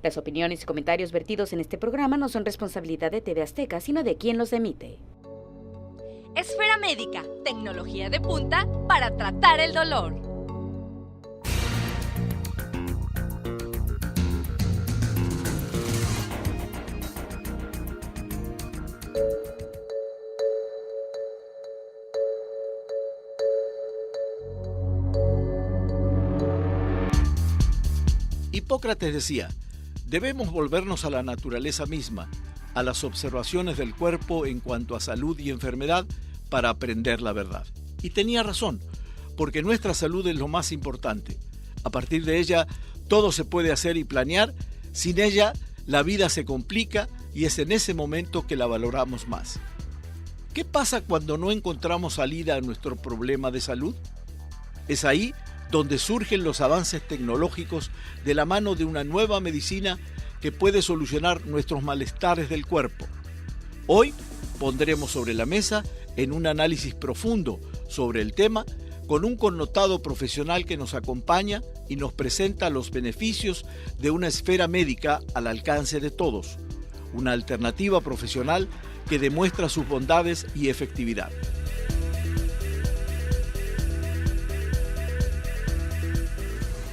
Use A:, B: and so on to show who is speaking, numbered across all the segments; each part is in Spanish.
A: Las opiniones y comentarios vertidos en este programa no son responsabilidad de TV Azteca, sino de quien los emite.
B: Esfera Médica, tecnología de punta para tratar el dolor.
C: Hipócrates decía, debemos volvernos a la naturaleza misma, a las observaciones del cuerpo en cuanto a salud y enfermedad para aprender la verdad. Y tenía razón, porque nuestra salud es lo más importante. A partir de ella, todo se puede hacer y planear. Sin ella, la vida se complica y es en ese momento que la valoramos más. ¿Qué pasa cuando no encontramos salida a nuestro problema de salud? Es ahí donde surgen los avances tecnológicos de la mano de una nueva medicina que puede solucionar nuestros malestares del cuerpo. Hoy pondremos sobre la mesa en un análisis profundo sobre el tema con un connotado profesional que nos acompaña y nos presenta los beneficios de una esfera médica al alcance de todos, una alternativa profesional que demuestra sus bondades y efectividad.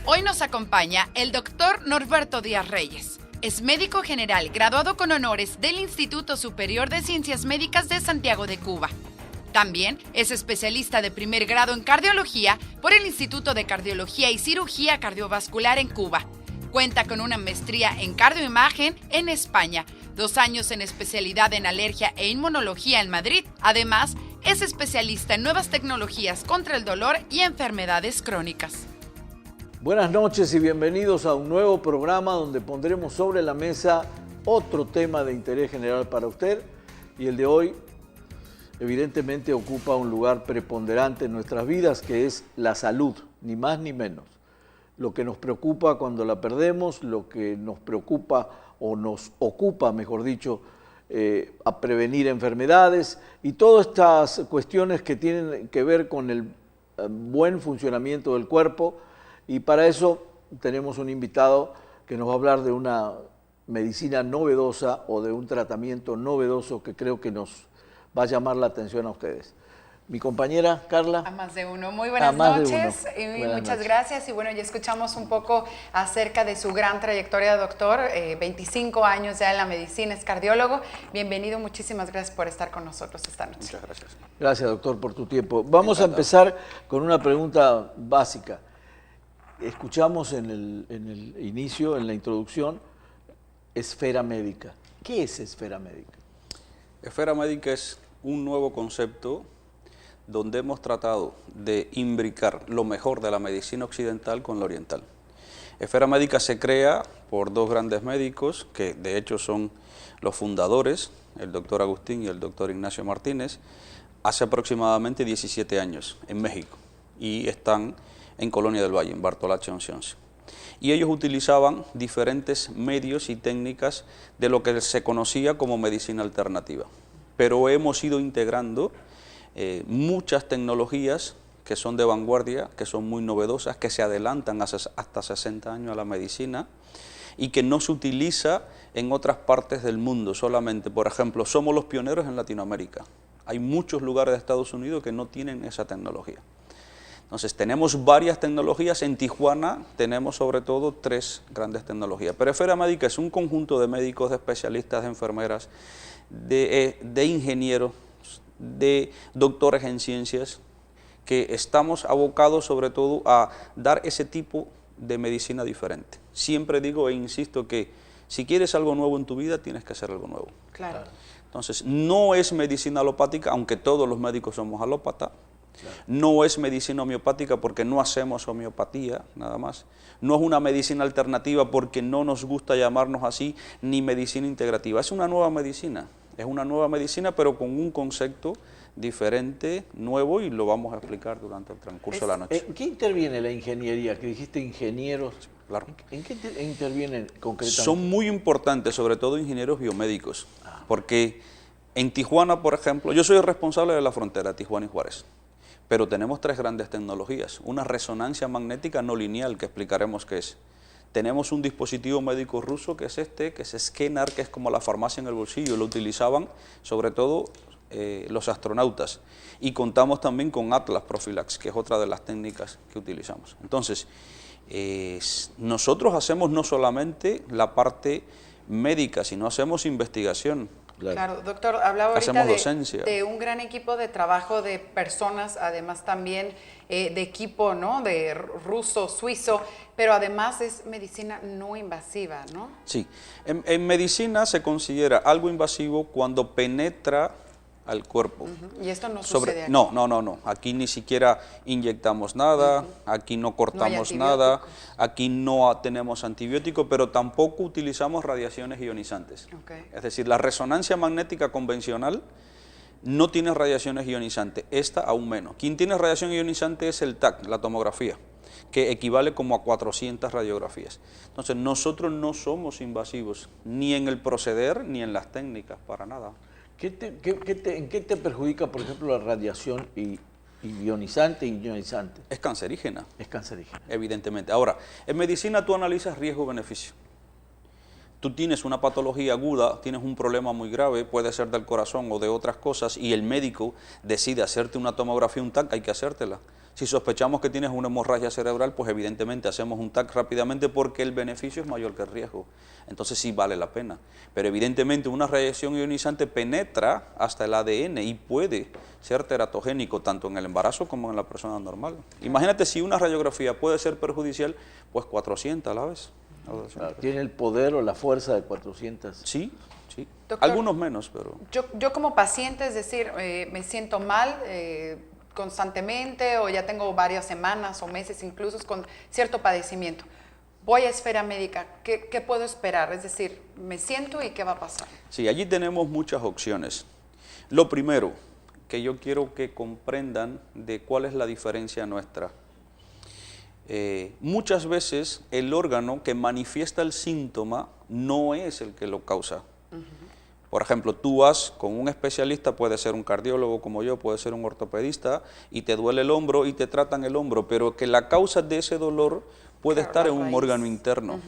D: Hoy nos acompaña el doctor Norberto Díaz Reyes. Es médico general graduado con honores del Instituto Superior de Ciencias Médicas de Santiago de Cuba. También es especialista de primer grado en cardiología por el Instituto de Cardiología y Cirugía Cardiovascular en Cuba. Cuenta con una maestría en cardioimagen en España, 2 años en especialidad en alergia e inmunología en Madrid. Además, es especialista en nuevas tecnologías contra el dolor y enfermedades crónicas.
C: Buenas noches y bienvenidos a un nuevo programa donde pondremos sobre la mesa otro tema de interés general para usted, y el de hoy evidentemente ocupa un lugar preponderante en nuestras vidas, que es la salud, ni más ni menos. Lo que nos preocupa cuando la perdemos, lo que nos preocupa o nos ocupa, mejor dicho, a prevenir enfermedades y todas estas cuestiones que tienen que ver con el buen funcionamiento del cuerpo. Y para eso tenemos un invitado que nos va a hablar de una medicina novedosa o de un tratamiento novedoso que creo que nos va a llamar la atención a ustedes. Mi compañera Carla.
D: A más de uno. Muy buenas noches y muchas gracias. Y bueno, ya escuchamos un poco acerca de su gran trayectoria, doctor. 25 años ya en la medicina, es cardiólogo. Bienvenido, muchísimas gracias por estar con nosotros esta noche.
C: Muchas gracias. Gracias, doctor, por tu tiempo. Vamos a empezar con una pregunta básica. Escuchamos en el inicio, en la introducción, esfera médica. ¿Qué es esfera médica?
E: Esfera médica es un nuevo concepto donde hemos tratado de imbricar lo mejor de la medicina occidental con la oriental. Esfera médica se crea por 2 grandes médicos que de hecho son los fundadores, el doctor Agustín y el doctor Ignacio Martínez, hace aproximadamente 17 años en México, y están en Colonia del Valle, en Bartolache 1111. Y ellos utilizaban diferentes medios y técnicas de lo que se conocía como medicina alternativa. Pero hemos ido integrando muchas tecnologías que son de vanguardia, que son muy novedosas, que se adelantan hasta 60 años a la medicina y que no se utiliza en otras partes del mundo solamente. Por ejemplo, somos los pioneros en Latinoamérica. Hay muchos lugares de Estados Unidos que no tienen esa tecnología. Entonces tenemos varias tecnologías. En Tijuana tenemos sobre todo 3 grandes tecnologías. Pero esfera médica es un conjunto de médicos, de especialistas, de enfermeras, de ingenieros, de doctores en ciencias, que estamos abocados sobre todo a dar ese tipo de medicina diferente. Siempre digo e insisto que si quieres algo nuevo en tu vida, tienes que hacer algo nuevo.
D: Claro.
E: Entonces no es medicina alopática, aunque todos los médicos somos alópatas. Claro. No es medicina homeopática porque no hacemos homeopatía, nada más. No es una medicina alternativa porque no nos gusta llamarnos así, ni medicina integrativa. Es una nueva medicina, pero con un concepto diferente, nuevo, y lo vamos a explicar durante el transcurso de la noche.
C: ¿En qué interviene la ingeniería? Que dijiste ingenieros.
E: Claro.
C: ¿En qué intervienen concretamente?
E: Son muy importantes, sobre todo ingenieros biomédicos, porque en Tijuana, por ejemplo, yo soy el responsable de la frontera, Tijuana y Juárez. Pero tenemos 3 grandes tecnologías. Una resonancia magnética no lineal, que explicaremos qué es. Tenemos un dispositivo médico ruso que es que es Skenar, que es como la farmacia en el bolsillo, lo utilizaban sobre todo los astronautas. Y contamos también con Atlas Prophylax, que es otra de las técnicas que utilizamos. Entonces, nosotros hacemos no solamente la parte médica, sino hacemos investigación.
D: Claro, doctor, hablaba
E: Hacemos
D: ahorita
E: docencia.
D: de un gran equipo de trabajo de personas, además también de equipo, ¿no? De ruso, suizo, pero además es medicina no invasiva, ¿no?
E: Sí, en medicina se considera algo invasivo cuando penetra al cuerpo.
D: Y esto no sucede aquí.
E: No. Aquí ni siquiera inyectamos nada, aquí no cortamos nada, aquí no tenemos antibiótico, pero tampoco utilizamos radiaciones ionizantes. Es decir, la resonancia magnética convencional no tiene radiaciones ionizantes, esta aún menos. Quien tiene radiación ionizante es el TAC, la tomografía, que equivale como a 400 radiografías. Entonces, nosotros no somos invasivos, ni en el proceder, ni en las técnicas, para nada.
C: ¿En qué te perjudica, por ejemplo, la radiación ionizante e ionizante?
E: Es cancerígena.
C: Es cancerígena.
E: Evidentemente. Ahora, en medicina tú analizas riesgo-beneficio. Tú tienes una patología aguda, tienes un problema muy grave, puede ser del corazón o de otras cosas, y el médico decide hacerte una tomografía, un TAC, hay que hacértela. Si sospechamos que tienes una hemorragia cerebral, pues evidentemente hacemos un TAC rápidamente porque el beneficio es mayor que el riesgo. Entonces sí vale la pena. Pero evidentemente una radiación ionizante penetra hasta el ADN y puede ser teratogénico tanto en el embarazo como en la persona normal. Imagínate si una radiografía puede ser perjudicial, pues 400 a la vez.
C: Claro, ¿tiene el poder o la fuerza de 400?
E: Sí.
D: Doctor,
E: algunos menos, pero...
D: Yo como paciente, es decir, me siento mal constantemente o ya tengo varias semanas o meses incluso con cierto padecimiento. Voy a Esfera Médica, ¿qué puedo esperar? Es decir, me siento y ¿qué va a pasar?
E: Sí, allí tenemos muchas opciones. Lo primero que yo quiero que comprendan de cuál es la diferencia nuestra. Muchas veces el órgano que manifiesta el síntoma no es el que lo causa. Por ejemplo, tú vas con un especialista, puede ser un cardiólogo como yo, puede ser un ortopedista, y te duele el hombro y te tratan el hombro, pero que la causa de ese dolor puede estar en un órgano interno.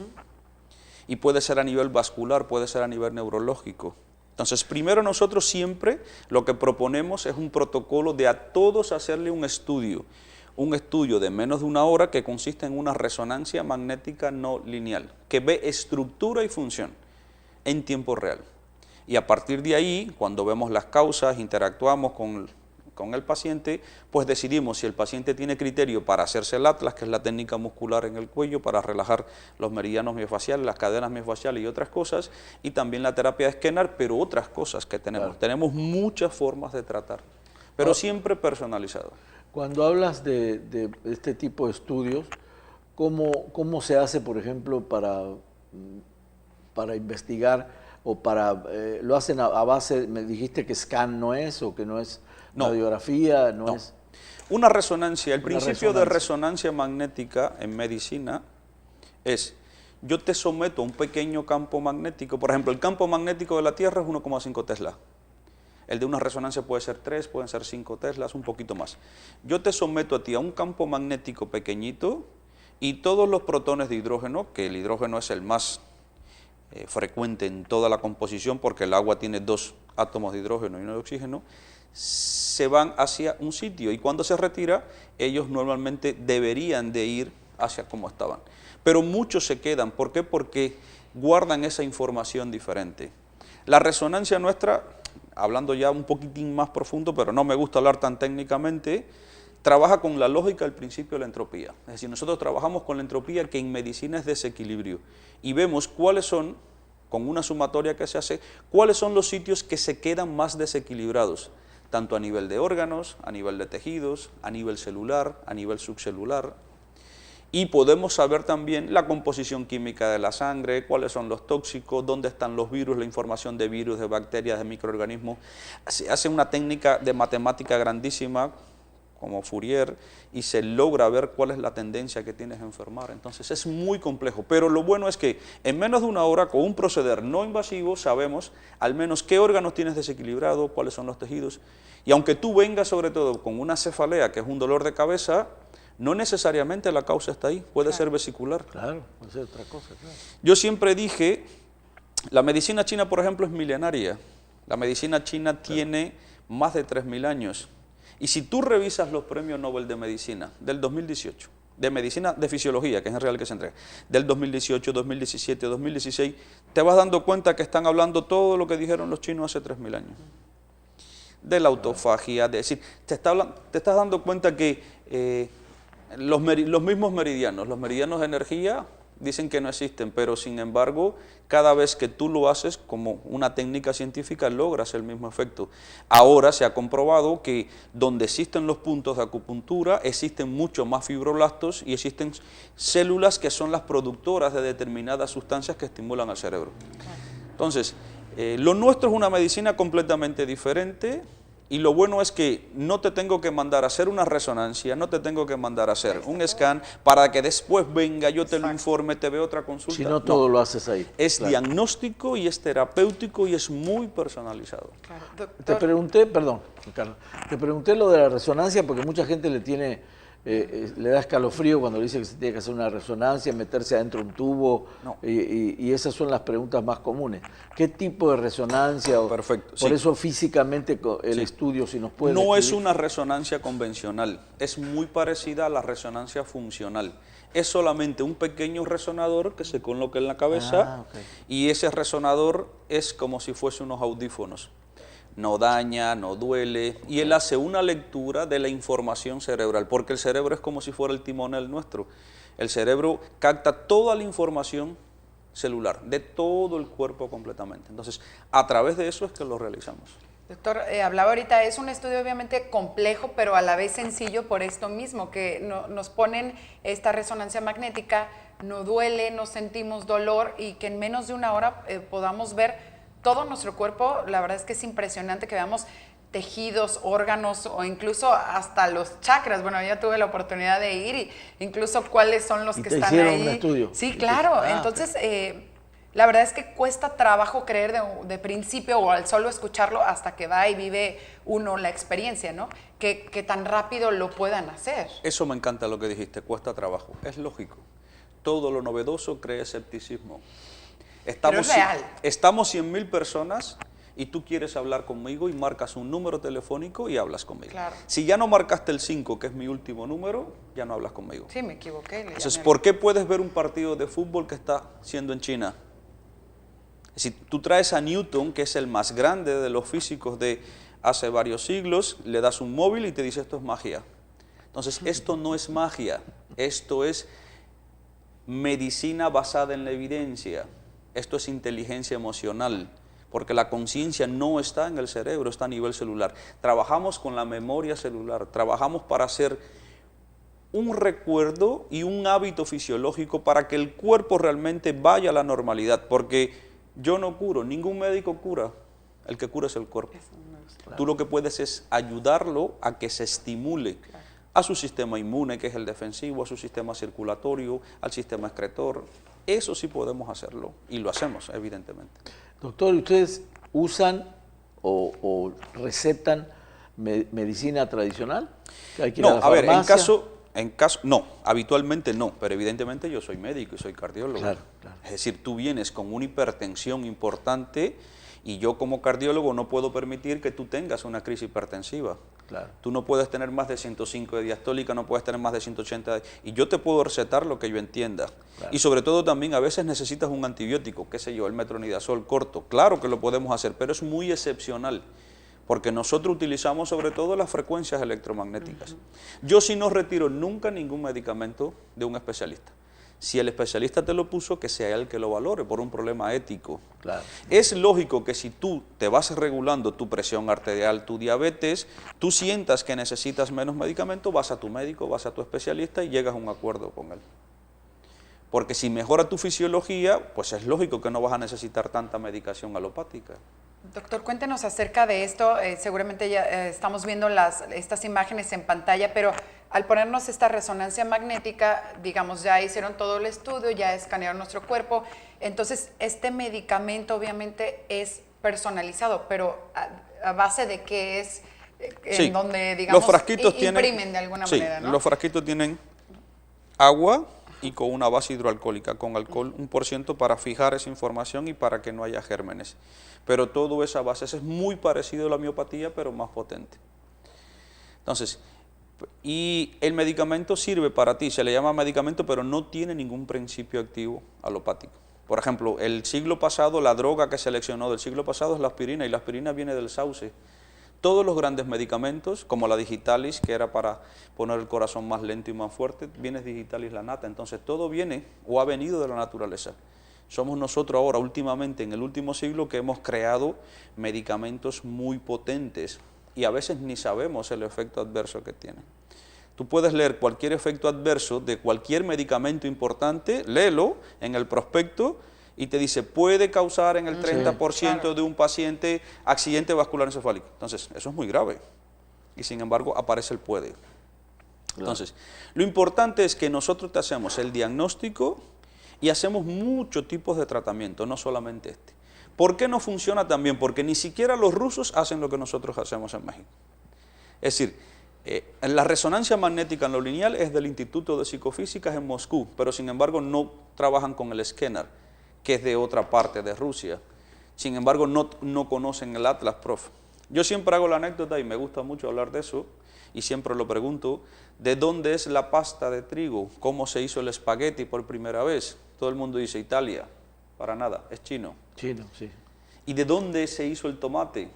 E: Y puede ser a nivel vascular, puede ser a nivel neurológico. Entonces, primero nosotros siempre lo que proponemos es un protocolo de a todos hacerle un estudio de menos de 1 hora que consiste en una resonancia magnética no lineal, que ve estructura y función en tiempo real. Y a partir de ahí, cuando vemos las causas, interactuamos con el paciente, pues decidimos si el paciente tiene criterio para hacerse el Atlas, que es la técnica muscular en el cuello, para relajar los meridianos miofaciales, las cadenas miofaciales y otras cosas, y también la terapia de Skenar, pero otras cosas que tenemos. Claro. Tenemos muchas formas de tratar, pero siempre personalizado.
C: Cuando hablas de este tipo de estudios, ¿cómo se hace, por ejemplo, para investigar o lo hacen a base, me dijiste que scan no es o que no es radiografía, no es...
E: Una resonancia, el principio de resonancia magnética en medicina es, yo te someto a un pequeño campo magnético, por ejemplo, el campo magnético de la Tierra es 1,5 Tesla. El de una resonancia puede ser 3, pueden ser 5 teslas, un poquito más. Yo te someto a ti a un campo magnético pequeñito y todos los protones de hidrógeno, que el hidrógeno es el más frecuente en toda la composición porque el agua tiene 2 átomos de hidrógeno y 1 de oxígeno, se van hacia un sitio y cuando se retira, ellos normalmente deberían de ir hacia como estaban. Pero muchos se quedan. ¿Por qué? Porque guardan esa información diferente. La resonancia nuestra, hablando ya un poquitín más profundo, pero no me gusta hablar tan técnicamente, trabaja con la lógica del principio de la entropía. Es decir, nosotros trabajamos con la entropía que en medicina es desequilibrio y vemos cuáles son, con una sumatoria que se hace, cuáles son los sitios que se quedan más desequilibrados, tanto a nivel de órganos, a nivel de tejidos, a nivel celular, a nivel subcelular. Y podemos saber también la composición química de la sangre, cuáles son los tóxicos, dónde están los virus, la información de virus, de bacterias, de microorganismos. Se hace una técnica de matemática grandísima, como Fourier, y se logra ver cuál es la tendencia que tienes a enfermar. Entonces es muy complejo, pero lo bueno es que en menos de 1 hora, con un proceder no invasivo, sabemos al menos qué órganos tienes desequilibrado, cuáles son los tejidos, y aunque tú vengas sobre todo con una cefalea, que es un dolor de cabeza, No necesariamente la causa está ahí, puede ser vesicular.
C: Claro, puede ser otra cosa, claro.
E: Yo siempre dije, la medicina china, por ejemplo, es milenaria. La medicina china tiene más de 3.000 años. Y si tú revisas los premios Nobel de Medicina del 2018, de medicina de fisiología, que es en realidad el que se entrega, del 2018, 2017, 2016, te vas dando cuenta que están hablando todo lo que dijeron los chinos hace 3.000 años. De la autofagia, de decir, te estás dando cuenta que los mismos meridianos, los meridianos de energía, dicen que no existen, pero sin embargo, cada vez que tú lo haces como una técnica científica, logras el mismo efecto. Ahora se ha comprobado que donde existen los puntos de acupuntura, existen mucho más fibroblastos y existen células que son las productoras de determinadas sustancias que estimulan al cerebro. Entonces, lo nuestro es una medicina completamente diferente. Y lo bueno es que no te tengo que mandar a hacer una resonancia, no te tengo que mandar a hacer un scan para que después venga, yo te lo informe, te veo otra consulta.
C: Si no, todo lo haces ahí.
E: Es diagnóstico y es terapéutico y es muy personalizado.
D: Claro. Doctor,
C: Te pregunté, perdón, Carlos, te pregunté lo de la resonancia porque mucha gente le da escalofrío cuando le dice que se tiene que hacer una resonancia, meterse adentro de un tubo,
E: No.
C: y esas son las preguntas más comunes. ¿Qué tipo de resonancia?
E: Perfecto,
C: Por
E: sí.
C: eso físicamente el estudio, si nos puede
E: No es
C: describir.
E: una resonancia convencional, es muy parecida a la resonancia funcional. Es solamente un pequeño resonador que se coloca en la cabeza y ese resonador es como si fuese unos audífonos. No daña, no duele, y él hace una lectura de la información cerebral, porque el cerebro es como si fuera el timonel nuestro. El cerebro capta toda la información celular, de todo el cuerpo completamente. Entonces, a través de eso es que lo realizamos.
D: doctor, hablaba ahorita, es un estudio obviamente complejo, pero a la vez sencillo por esto mismo, que nos ponen esta resonancia magnética, no duele, no sentimos dolor y que en menos de una hora podamos ver todo nuestro cuerpo. La verdad es que es impresionante que veamos tejidos, órganos o incluso hasta los chakras. Bueno, ya tuve la oportunidad de ir y incluso cuáles son los que están ahí.
C: Un estudio?
D: Sí, claro. Entonces, la verdad es que cuesta trabajo creer de principio o al solo escucharlo hasta que va y vive uno la experiencia, ¿no? Que tan rápido lo puedan hacer.
E: Eso me encanta lo que dijiste, cuesta trabajo. Es lógico. Todo lo novedoso crea escepticismo.
D: Pero es real.
E: Estamos 100.000 personas y tú quieres hablar conmigo y marcas un número telefónico y hablas conmigo.
D: Claro.
E: Si ya no marcaste el 5, que es mi último número, ya no hablas conmigo.
D: Sí, me equivoqué.
E: Entonces, ¿por qué puedes ver un partido de fútbol que está siendo en China? Si tú traes a Newton, que es el más grande de los físicos de hace varios siglos, le das un móvil y te dice esto es magia. Entonces, esto no es magia, esto es medicina basada en la evidencia. Esto es inteligencia emocional, porque la conciencia no está en el cerebro, está a nivel celular. Trabajamos con la memoria celular, trabajamos para hacer un recuerdo y un hábito fisiológico para que el cuerpo realmente vaya a la normalidad, porque yo no curo, ningún médico cura, el que cura es el cuerpo. Claro. Tú lo que puedes es ayudarlo a que se estimule a su sistema inmune, que es el defensivo, a su sistema circulatorio, al sistema excretor. Eso sí podemos hacerlo y lo hacemos, evidentemente.
C: Doctor, ¿ustedes usan o recetan medicina tradicional? ¿Hay que ir
E: No,
C: a la
E: a ver,
C: farmacia?
E: no, habitualmente no, pero evidentemente yo soy médico y soy cardiólogo.
C: Claro, claro.
E: Es decir, tú vienes con una hipertensión importante y yo como cardiólogo no puedo permitir que tú tengas una crisis hipertensiva.
C: Claro.
E: Tú no puedes tener más de 105 de diastólica, no puedes tener más de 180 y yo te puedo recetar lo que yo entienda. Claro. Y sobre todo también a veces necesitas un antibiótico, qué sé yo, el metronidazol corto. Claro que lo podemos hacer, pero es muy excepcional, porque nosotros utilizamos sobre todo las frecuencias electromagnéticas. Yo sí no retiro nunca ningún medicamento de un especialista. Si el especialista te lo puso, que sea él que lo valore por un problema ético.
C: Claro.
E: Es lógico que si tú te vas regulando tu presión arterial, tu diabetes, tú sientas que necesitas menos medicamento, vas a tu médico, vas a tu especialista y llegas a un acuerdo con él. Porque si mejora tu fisiología, pues es lógico que no vas a necesitar tanta medicación alopática.
D: Doctor, cuéntenos acerca de esto. Seguramente ya estamos viendo estas imágenes en pantalla, pero al ponernos esta resonancia magnética, digamos, ya hicieron todo el estudio, ya escanearon nuestro cuerpo. Entonces, este medicamento obviamente es personalizado, pero ¿a base de qué es
E: Sí,
D: en donde, digamos,
E: los frasquitos
D: imprimen de alguna manera, ¿no?
E: Los frasquitos tienen agua y con una base hidroalcohólica, con alcohol 1% para fijar esa información y para que no haya gérmenes. Pero todo esa base es muy parecido a la homeopatía, pero más potente. Entonces, y el medicamento sirve para ti, se le llama medicamento, pero no tiene ningún principio activo alopático. Por ejemplo, el siglo pasado, la droga que seleccionó del siglo pasado es la aspirina, y la aspirina viene del sauce. Todos los grandes medicamentos, como la digitalis, que era para poner el corazón más lento y más fuerte, viene digitalis lanata. Entonces todo viene o ha venido de la naturaleza. Somos nosotros ahora, últimamente, en el último siglo, que hemos creado medicamentos muy potentes y a veces ni sabemos el efecto adverso que tienen. Tú puedes leer cualquier efecto adverso de cualquier medicamento importante, léelo en el prospecto y te dice, puede causar en el 30% de un paciente accidente vascular encefálico. Entonces, eso es muy grave. Y sin embargo, aparece el puede. Entonces, lo importante es que nosotros te hacemos el diagnóstico y hacemos muchos tipos de tratamiento, no solamente este. ¿Por qué no funciona tan bien? Porque ni siquiera los rusos hacen lo que nosotros hacemos en México. Es decir, la resonancia magnética en lo lineal es del Instituto de Psicofísicas en Moscú, pero sin embargo no trabajan con el escáner, que es de otra parte de Rusia. Sin embargo, no conocen el Atlas Prof. Yo siempre hago la anécdota y me gusta mucho hablar de eso, y siempre lo pregunto, ¿de dónde es la pasta de trigo? ¿Cómo se hizo el espagueti por primera vez? Todo el mundo dice Italia, para nada, es chino.
C: Chino, sí.
E: ¿Y de dónde se hizo el tomate?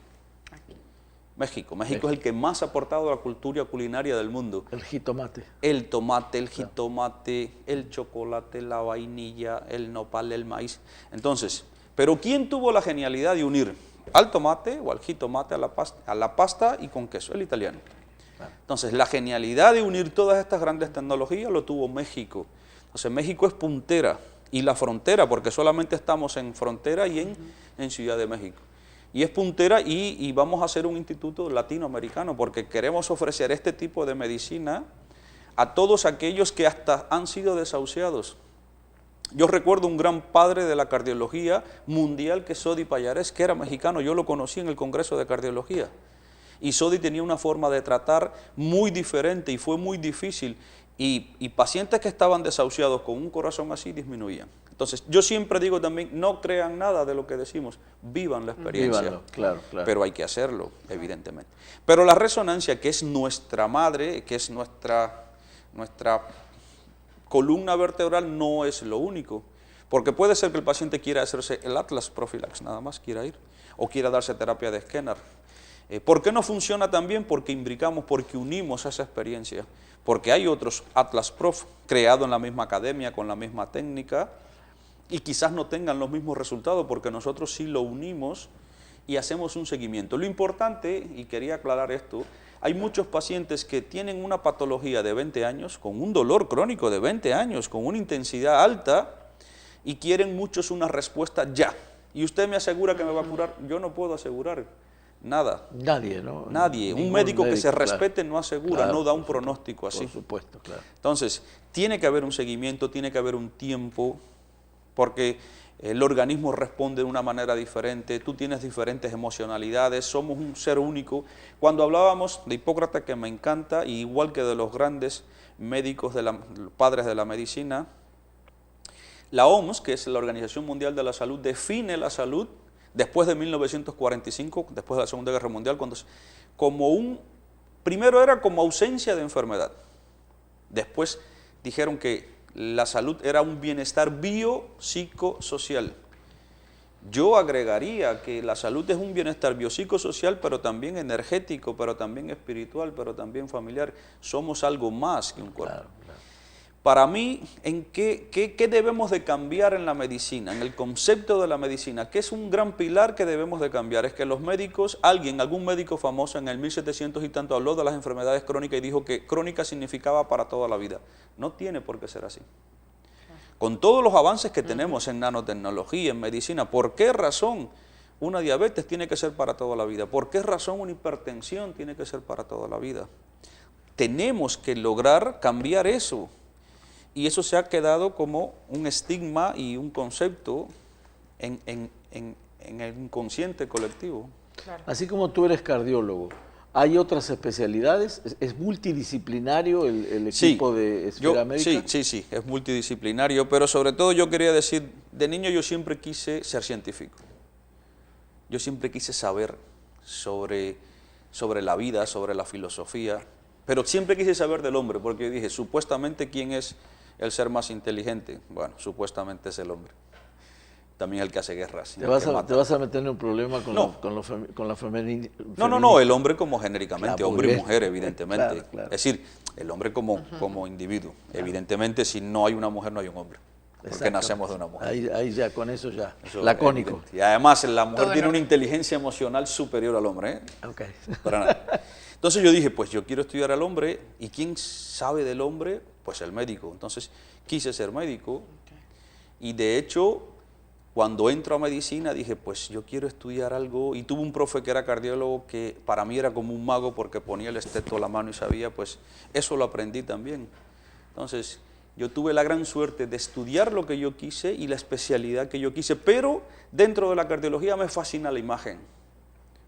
E: México. México es el que más ha aportado a la cultura culinaria del mundo.
C: El jitomate.
E: El tomate, el jitomate, el chocolate, la vainilla, el nopal, el maíz. Entonces, ¿pero quién tuvo la genialidad de unir al tomate o al jitomate a la pasta y con queso? El italiano. Entonces, la genialidad de unir todas estas grandes tecnologías lo tuvo México. Entonces, México es puntera y la frontera, porque solamente estamos en frontera y en Ciudad de México. Y es puntera y vamos a hacer un instituto latinoamericano porque queremos ofrecer este tipo de medicina a todos aquellos que hasta han sido desahuciados. Yo recuerdo un gran padre de la cardiología mundial que es Sodi Pallares, que era mexicano, yo lo conocí en el Congreso de Cardiología. Y Sodi tenía una forma de tratar muy diferente y fue muy difícil. Y pacientes que estaban desahuciados con un corazón así disminuían. Entonces, yo siempre digo también, no crean nada de lo que decimos, vivan la experiencia.
C: Vívanlo, claro.
E: Pero hay que hacerlo, evidentemente. Pero la resonancia, que es nuestra madre, que es nuestra columna vertebral, no es lo único. Porque puede ser que el paciente quiera hacerse el Atlas Prophylax, nada más quiera ir, o quiera darse terapia de escáner. ¿Por qué no funciona tan bien? Porque imbricamos, porque unimos esa experiencia. Porque hay otros Atlas Prof creados en la misma academia, con la misma técnica, y quizás no tengan los mismos resultados, porque nosotros sí lo unimos y hacemos un seguimiento. Lo importante, y quería aclarar esto, hay muchos pacientes que tienen una patología de 20 años, con un dolor crónico de 20 años, con una intensidad alta, y quieren muchos una respuesta ya. Y usted me asegura que me va a curar, yo no puedo asegurar nada.
C: Nadie, ¿no?
E: Nadie. Un médico que se respete no asegura, no da un pronóstico así.
C: Por supuesto, claro.
E: Entonces, tiene que haber un seguimiento, tiene que haber un tiempo, porque el organismo responde de una manera diferente, tú tienes diferentes emocionalidades, somos un ser único. Cuando hablábamos de Hipócrates, que me encanta, y igual que de los grandes médicos, padres de la medicina, la OMS, que es la Organización Mundial de la Salud, define la salud después de 1945, después de la Segunda Guerra Mundial, primero era como ausencia de enfermedad. Después dijeron que la salud era un bienestar biopsicosocial. Yo agregaría que la salud es un bienestar biopsicosocial, pero también energético, pero también espiritual, pero también familiar. Somos algo más que un cuerpo. Claro. Para mí, ¿en qué debemos de cambiar en la medicina, en el concepto de la medicina? ¿Qué es un gran pilar que debemos de cambiar? Es que los médicos, algún médico famoso en el 1700 y tanto habló de las enfermedades crónicas y dijo que crónica significaba para toda la vida. No tiene por qué ser así. Con todos los avances que tenemos en nanotecnología, en medicina, ¿por qué razón una diabetes tiene que ser para toda la vida? ¿Por qué razón una hipertensión tiene que ser para toda la vida? Tenemos que lograr cambiar eso. Y eso se ha quedado como un estigma y un concepto en el inconsciente colectivo.
C: Claro. Así como tú eres cardiólogo,
F: ¿Hay otras especialidades? ¿Es multidisciplinario el equipo de Esfera Médica?
E: Sí, es multidisciplinario, pero sobre todo yo quería decir, de niño yo siempre quise ser científico. Yo siempre quise saber sobre la vida, sobre la filosofía, pero siempre quise saber del hombre, porque yo dije, supuestamente, ¿quién es el ser más inteligente? Bueno, supuestamente es el hombre. También el que hace guerras.
F: ¿Te vas a meter en un problema con la femenina?
E: No, el hombre como genéricamente, hombre y mujer, evidentemente.
F: Claro.
E: Es decir, el hombre como individuo. Claro. Evidentemente, si no hay una mujer, no hay un hombre. Porque nacemos de una mujer.
F: Ahí ya, con eso ya, lacónico.
E: Y además, la mujer tiene una inteligencia emocional superior al hombre, ¿eh?
F: Okay.
E: Para nada. Entonces yo dije, pues yo quiero estudiar al hombre, ¿y quién sabe del hombre? Pues el médico. Entonces quise ser médico, y de hecho, cuando entro a medicina dije, pues yo quiero estudiar algo, y tuve un profe que era cardiólogo que para mí era como un mago porque ponía el esteto a la mano y sabía, pues eso lo aprendí también. Entonces yo tuve la gran suerte de estudiar lo que yo quise y la especialidad que yo quise, pero dentro de la cardiología me fascina la imagen,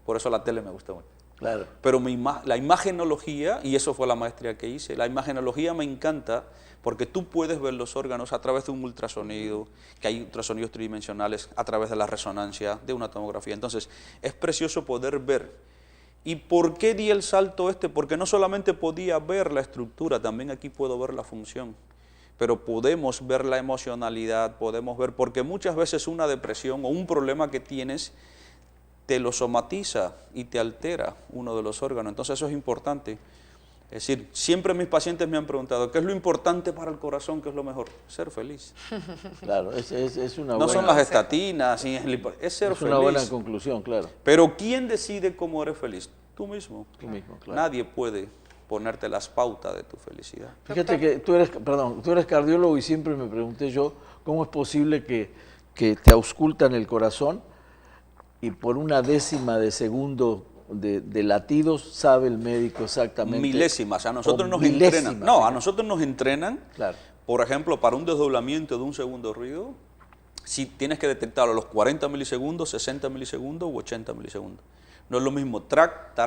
E: por eso la tele me gusta mucho.
F: Claro.
E: Pero la imagenología, y eso fue la maestría que hice, la imagenología me encanta porque tú puedes ver los órganos a través de un ultrasonido, que hay ultrasonidos tridimensionales, a través de la resonancia, de una tomografía. Entonces, es precioso poder ver. ¿Y por qué di el salto este? Porque no solamente podía ver la estructura, también aquí puedo ver la función. Pero podemos ver la emocionalidad, podemos ver, porque muchas veces una depresión o un problema que tienes te lo somatiza y te altera uno de los órganos. Entonces eso es importante. Es decir, siempre mis pacientes me han preguntado, ¿qué es lo importante para el corazón? ¿Qué es lo mejor? Ser feliz.
F: Claro, es una
E: no
F: buena...
E: son las estatinas, es ser feliz.
F: Es una buena conclusión, claro.
E: Pero ¿quién decide cómo eres feliz? Tú mismo.
F: Tú mismo, claro.
E: Nadie puede ponerte las pautas de tu felicidad.
F: Fíjate que tú eres cardiólogo y siempre me pregunté yo, ¿cómo es posible que te auscultan el corazón y por una décima de segundo de latidos sabe el médico exactamente?
E: Milésimas, a nosotros nos entrenan. No, a nosotros nos entrenan,
F: claro.
E: Por ejemplo, para un desdoblamiento de un segundo de ruido, si tienes que detectarlo a los 40 milisegundos, 60 milisegundos u 80 milisegundos. No es lo mismo, track,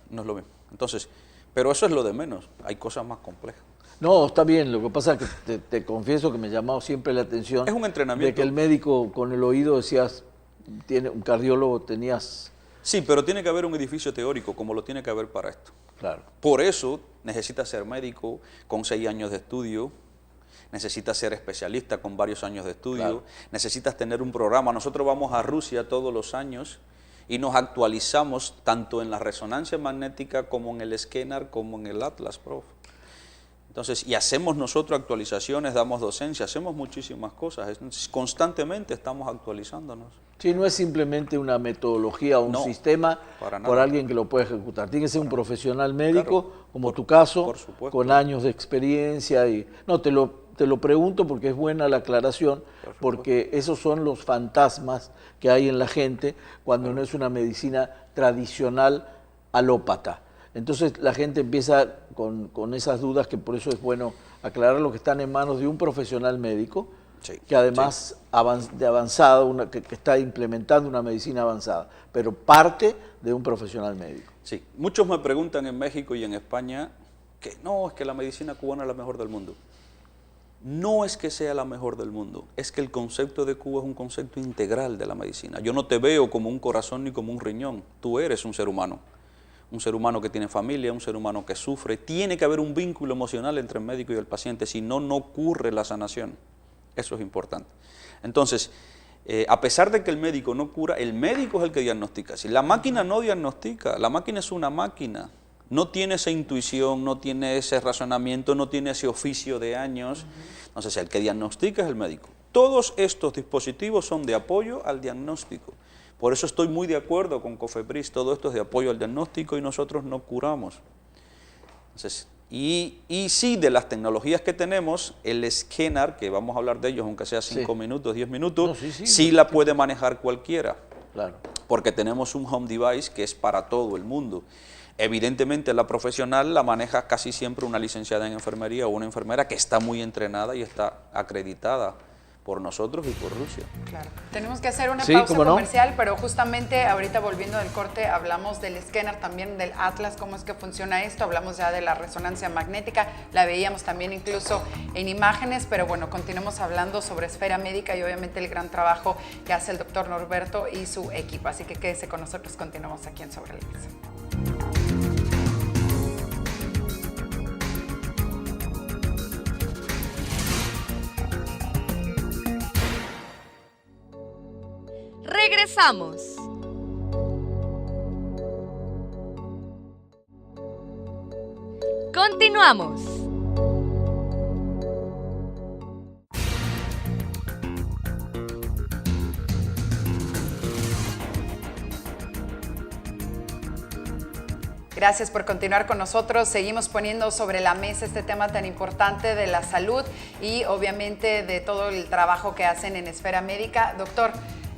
E: no es lo mismo. Entonces, pero eso es lo de menos, hay cosas más complejas.
F: No, está bien, lo que pasa es que te confieso que me ha llamado siempre la atención.
E: Es un entrenamiento.
F: De que el médico con el oído decías, un cardiólogo tenías...
E: Sí, pero tiene que haber un edificio teórico, como lo tiene que haber para esto.
F: Claro.
E: Por eso necesitas ser médico con 6 años de estudio, necesitas ser especialista con varios años de estudio, claro. Necesitas tener un programa. Nosotros vamos a Rusia todos los años y nos actualizamos tanto en la resonancia magnética como en el escáner, como en el Atlas, prof. Entonces, y hacemos nosotros actualizaciones, damos docencia, hacemos muchísimas cosas. Entonces, constantemente estamos actualizándonos.
F: Sí, no es simplemente una metodología o un sistema por alguien que lo puede ejecutar. Tiene que ser un profesional médico, claro, como tu caso, con años de experiencia. No, te lo pregunto porque es buena la aclaración, porque esos son los fantasmas que hay en la gente cuando no es una medicina tradicional alópata. Entonces la gente empieza con esas dudas, que por eso es bueno aclarar lo que están en manos de un profesional médico, sí, que además de avanzado, que está implementando una medicina avanzada, pero parte de un profesional médico.
E: Sí, muchos me preguntan en México y en España que no, es que la medicina cubana es la mejor del mundo. No es que sea la mejor del mundo, es que el concepto de Cuba es un concepto integral de la medicina. Yo no te veo como un corazón ni como un riñón, tú eres un ser humano. Un ser humano que tiene familia, un ser humano que sufre. Tiene que haber un vínculo emocional entre el médico y el paciente, si no, no ocurre la sanación. Eso es importante. Entonces, a pesar de que el médico no cura, el médico es el que diagnostica. Si la máquina no diagnostica, la máquina es una máquina. No tiene esa intuición, no tiene ese razonamiento, no tiene ese oficio de años. Entonces, el que diagnostica es el médico. Todos estos dispositivos son de apoyo al diagnóstico. Por eso estoy muy de acuerdo con Cofepris, todo esto es de apoyo al diagnóstico y nosotros no curamos. Entonces, y sí, de las tecnologías que tenemos, el escáner, que vamos a hablar de ellos, aunque sea 5 minutos, 10 minutos, sí la puede manejar cualquiera.
F: Claro.
E: Porque tenemos un home device que es para todo el mundo. Evidentemente la profesional la maneja casi siempre una licenciada en enfermería o una enfermera que está muy entrenada y está acreditada por nosotros y por Rusia.
D: Claro. Tenemos que hacer una pausa comercial, pero justamente ahorita volviendo del corte hablamos del escáner también, del Atlas, cómo es que funciona esto, hablamos ya de la resonancia magnética, la veíamos también incluso en imágenes, pero bueno, continuemos hablando sobre Esfera Médica y obviamente el gran trabajo que hace el doctor Norberto y su equipo, así que quédese con nosotros, continuamos aquí en Sobre la Mesa.
B: Regresamos. Continuamos.
D: Gracias por continuar con nosotros. Seguimos poniendo sobre la mesa este tema tan importante de la salud y obviamente de todo el trabajo que hacen en Esfera Médica. Doctor,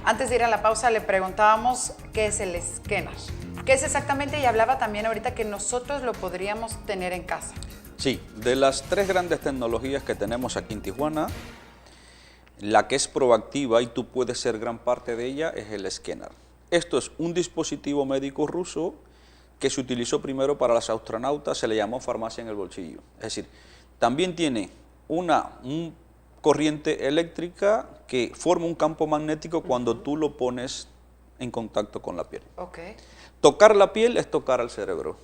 D: antes de ir a la pausa le preguntábamos qué es el escáner. ¿Qué es exactamente? Y hablaba también ahorita que nosotros lo podríamos tener en casa.
E: Sí, de las 3 grandes tecnologías que tenemos aquí en Tijuana, la que es proactiva y tú puedes ser gran parte de ella es el escáner. Esto es un dispositivo médico ruso que se utilizó primero para los astronautas, se le llamó farmacia en el bolsillo. Es decir, también tiene una corriente eléctrica que forma un campo magnético cuando tú lo pones en contacto con la piel.
D: Okay.
E: Tocar la piel es tocar al cerebro,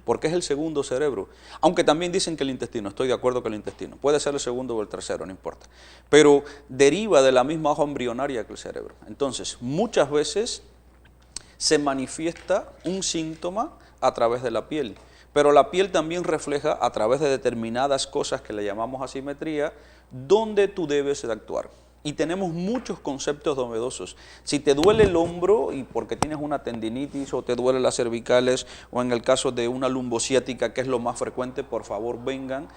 E: porque es el segundo cerebro. Aunque también dicen que el intestino, estoy de acuerdo con el intestino, puede ser el segundo o el tercero, no importa. Pero deriva de la misma hoja embrionaria que el cerebro. Entonces, muchas veces se manifiesta un síntoma a través de la piel, pero la piel también refleja a través de determinadas cosas que le llamamos asimetría, dónde tú debes de actuar. Y tenemos muchos conceptos novedosos. Si te duele el hombro y porque tienes una tendinitis o te duele las cervicales o en el caso de una lumbociática, que es lo más frecuente, por favor vengan.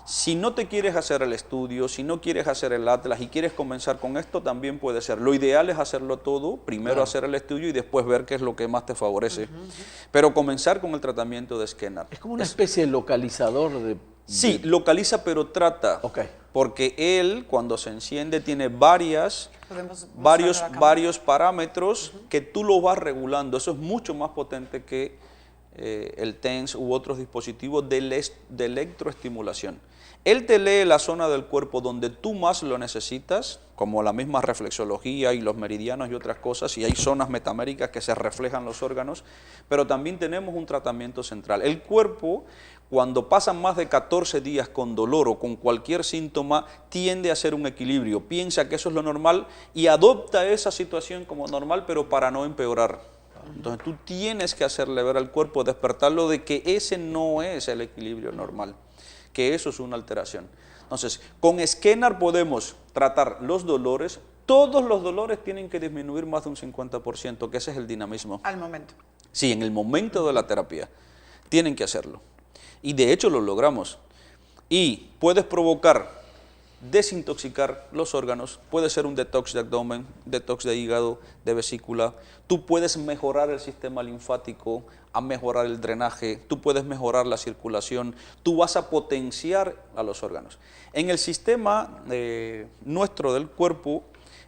E: Si no te quieres hacer el estudio, si no quieres hacer el Atlas y quieres comenzar con esto, también puede ser. Lo ideal es hacerlo todo, primero hacer el estudio y después ver qué es lo que más te favorece. Pero comenzar con el tratamiento de escáner.
F: Es como una especie de localizador de...
E: Sí, localiza pero trata.
F: Okay.
E: Porque él, cuando se enciende, tiene varios parámetros que tú lo vas regulando. Eso es mucho más potente que el TENS u otros dispositivos de electroestimulación. Él te lee la zona del cuerpo donde tú más lo necesitas, como la misma reflexología y los meridianos y otras cosas, y hay zonas metaméricas que se reflejan los órganos, pero también tenemos un tratamiento central. El cuerpo, cuando pasan más de 14 días con dolor o con cualquier síntoma, tiende a hacer un equilibrio, piensa que eso es lo normal y adopta esa situación como normal, pero para no empeorar. Entonces tú tienes que hacerle ver al cuerpo, despertarlo de que ese no es el equilibrio normal, que eso es una alteración. Entonces, con escáner podemos tratar los dolores. Todos los dolores tienen que disminuir más de un 50%, que ese es el dinamismo.
D: Al momento.
E: Sí, en el momento de la terapia tienen que hacerlo. Y de hecho lo logramos. Y puedes provocar, desintoxicar los órganos, puede ser un detox de abdomen, detox de hígado, de vesícula. Tú puedes mejorar el sistema linfático, a mejorar el drenaje, tú puedes mejorar la circulación, tú vas a potenciar a los órganos. En el sistema nuestro del cuerpo,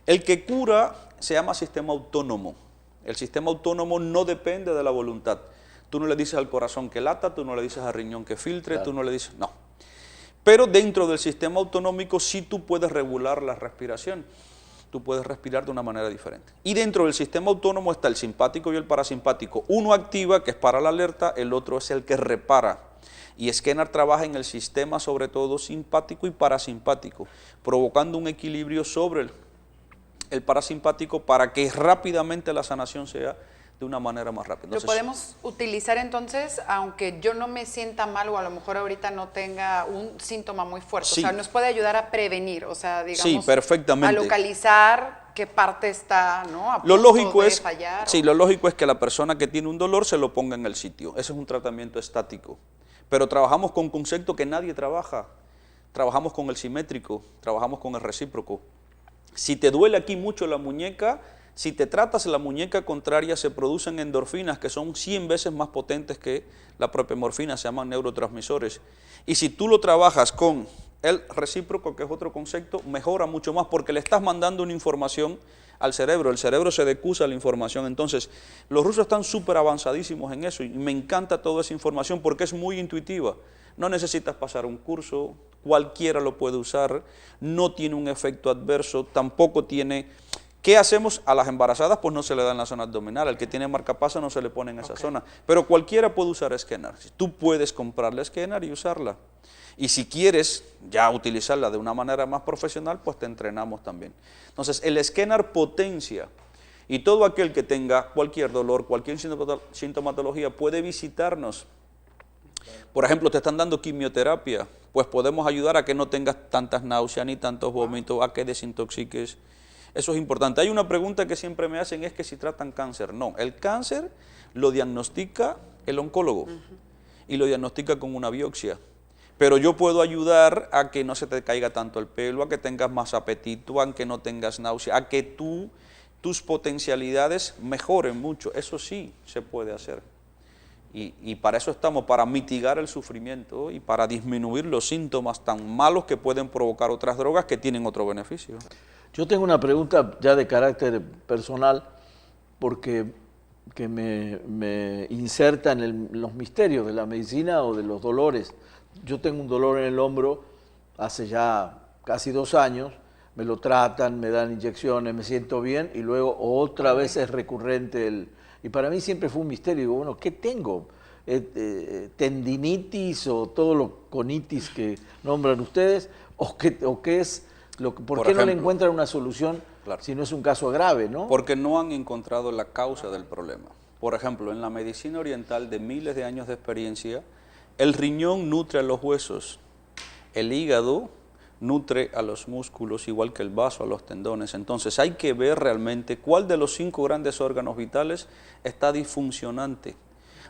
E: el que cura se llama sistema autónomo. El sistema autónomo no depende de la voluntad. Tú no le dices al corazón que lata, tú no le dices al riñón que filtre, claro. Tú no le dices, no. Pero dentro del sistema autonómico sí tú puedes regular la respiración. Tú puedes respirar de una manera diferente. Y dentro del sistema autónomo está el simpático y el parasimpático. Uno activa, que es para la alerta, el otro es el que repara. Y escáner trabaja en el sistema, sobre todo, simpático y parasimpático, provocando un equilibrio sobre el parasimpático para que rápidamente la sanación sea de una manera más rápida. Entonces,
D: ¿lo podemos utilizar entonces, aunque yo no me sienta mal o a lo mejor ahorita no tenga un síntoma muy fuerte? Sí. O sea, nos puede ayudar a prevenir, o sea, digamos,
E: sí, perfectamente.
D: A localizar qué parte está, ¿no? A
E: lo lógico
D: de fallar.
E: Sí, lo lógico es que la persona que tiene un dolor se lo ponga en el sitio. Ese es un tratamiento estático. Pero trabajamos con concepto que nadie trabaja. Trabajamos con el simétrico, trabajamos con el recíproco. Si te duele aquí mucho la muñeca, si te tratas la muñeca contraria, se producen endorfinas que son 100 veces más potentes que la propia morfina, se llaman neurotransmisores. Y si tú lo trabajas con El recíproco, que es otro concepto, mejora mucho más porque le estás mandando una información al cerebro, el cerebro se decusa la información. Entonces, los rusos están súper avanzadísimos en eso y me encanta toda esa información porque es muy intuitiva. No necesitas pasar un curso, cualquiera lo puede usar, no tiene un efecto adverso, tampoco tiene... ¿Qué hacemos? A las embarazadas pues no se le da en la zona abdominal, al que tiene marcapaso no se le pone en esa zona, pero cualquiera puede usar esquener. Tú puedes comprar la esquener y usarla. Y si quieres ya utilizarla de una manera más profesional, pues te entrenamos también. Entonces, el esquener potencia y todo aquel que tenga cualquier dolor, cualquier sintomatología puede visitarnos. Por ejemplo, te están dando quimioterapia, pues podemos ayudar a que no tengas tantas náuseas ni tantos vómitos, a que desintoxiques. Eso es importante. Hay una pregunta que siempre me hacen, es que si tratan cáncer. No, el cáncer lo diagnostica el oncólogo y lo diagnostica con una biopsia. Pero yo puedo ayudar a que no se te caiga tanto el pelo, a que tengas más apetito, a que no tengas náusea, a que tus potencialidades mejoren mucho. Eso sí se puede hacer. Y para eso estamos, para mitigar el sufrimiento y para disminuir los síntomas tan malos que pueden provocar otras drogas que tienen otro beneficio.
F: Yo tengo una pregunta ya de carácter personal, porque que me inserta en los misterios de la medicina o de los dolores. Yo tengo un dolor en el hombro hace ya casi 2 años, me lo tratan, me dan inyecciones, me siento bien y luego otra vez es recurrente y para mí siempre fue un misterio. Digo, bueno, ¿qué tengo? ¿Tendinitis o todo lo conitis que nombran ustedes? ¿O qué es? ¿Por qué no le encuentran una solución si no es un caso grave, no?
E: Porque no han encontrado la causa del problema. Por ejemplo, en la medicina oriental de miles de años de experiencia, el riñón nutre a los huesos, el hígado nutre a los músculos, igual que el vaso a los tendones. Entonces hay que ver realmente cuál de los 5 grandes órganos vitales está disfuncionante.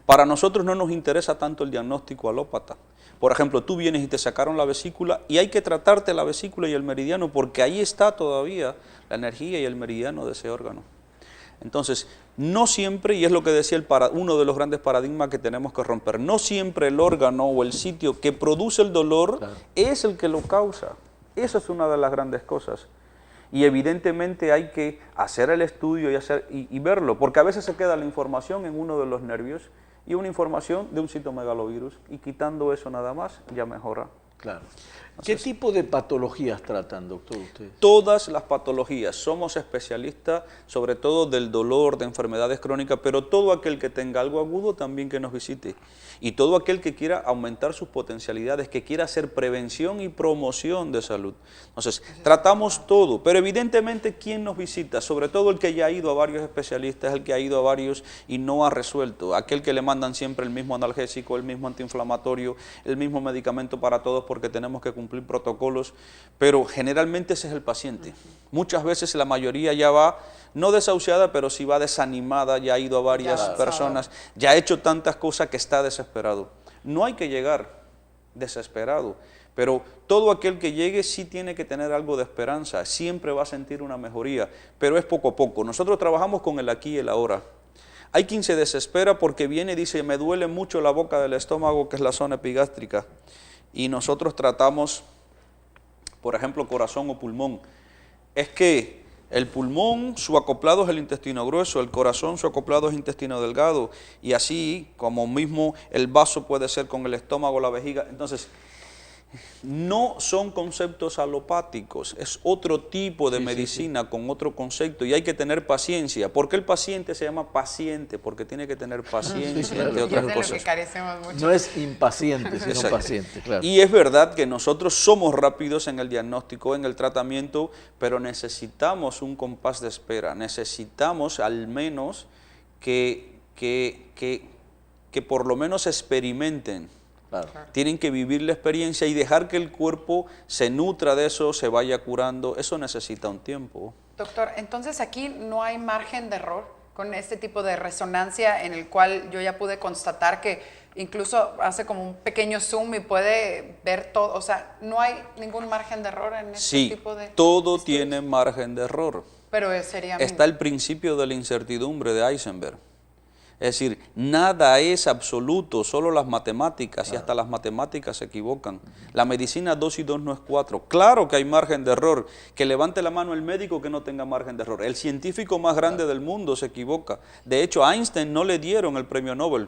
E: Para nosotros no nos interesa tanto el diagnóstico alópata. Por ejemplo, tú vienes y te sacaron la vesícula y hay que tratarte la vesícula y el meridiano porque ahí está todavía la energía y el meridiano de ese órgano. Entonces, no siempre, y es lo que decía uno de los grandes paradigmas que tenemos que romper, no siempre el órgano o el sitio que produce el dolor es el que lo causa. Esa es una de las grandes cosas. Y evidentemente hay que hacer el estudio y verlo, porque a veces se queda la información en uno de los nervios y una información de un citomegalovirus, y quitando eso nada más ya mejora.
F: Claro. ¿Qué tipo de patologías tratan, doctor, ustedes?
E: Todas las patologías. Somos especialistas sobre todo del dolor, de enfermedades crónicas, pero todo aquel que tenga algo agudo también que nos visite. Y todo aquel que quiera aumentar sus potencialidades, que quiera hacer prevención y promoción de salud. Entonces, tratamos todo, pero evidentemente, ¿quién nos visita? Sobre todo el que ya ha ido a varios especialistas, el que ha ido a varios y no ha resuelto. Aquel que le mandan siempre el mismo analgésico, el mismo antiinflamatorio, el mismo medicamento para todos porque tenemos que cumplir protocolos, pero generalmente ese es el paciente. Muchas veces la mayoría ya va, no desahuciada, pero sí va desanimada, ya ha ido a varias personas, ya ha hecho tantas cosas que está desesperado. No hay que llegar desesperado, pero todo aquel que llegue sí tiene que tener algo de esperanza, siempre va a sentir una mejoría, pero es poco a poco. Nosotros trabajamos con el aquí y el ahora. Hay quien se desespera porque viene y dice, me duele mucho la boca del estómago, que es la zona epigástrica. Y nosotros tratamos, por ejemplo, corazón o pulmón. Es que el pulmón, su acoplado es el intestino grueso, el corazón, su acoplado es el intestino delgado, y así como mismo el vaso puede ser con el estómago, la vejiga. Entonces, no son conceptos alopáticos, es otro tipo de medicina con otro concepto, y hay que tener paciencia. ¿Por qué el paciente se llama paciente? Porque tiene que tener paciencia, entre otras cosas.
F: No es impaciente, sino paciente, claro.
E: Y es verdad que nosotros somos rápidos en el diagnóstico, en el tratamiento, pero necesitamos un compás de espera, necesitamos al menos que por lo menos experimenten. Claro. Tienen que vivir la experiencia y dejar que el cuerpo se nutra de eso, se vaya curando. Eso necesita un tiempo.
D: Doctor, entonces aquí no hay margen de error con este tipo de resonancia en el cual yo ya pude constatar que incluso hace como un pequeño zoom y puede ver todo. O sea, no hay ningún margen de error en este tipo de...
E: Sí, todo tiene margen de error.
D: Pero sería...
E: Está el principio de la incertidumbre de Heisenberg. Es decir, nada es absoluto, solo las matemáticas, y hasta las matemáticas se equivocan. La medicina 2 y 2 no es 4. Claro que hay margen de error. Que levante la mano el médico que no tenga margen de error. El científico más grande del mundo se equivoca. De hecho, a Einstein no le dieron el premio Nobel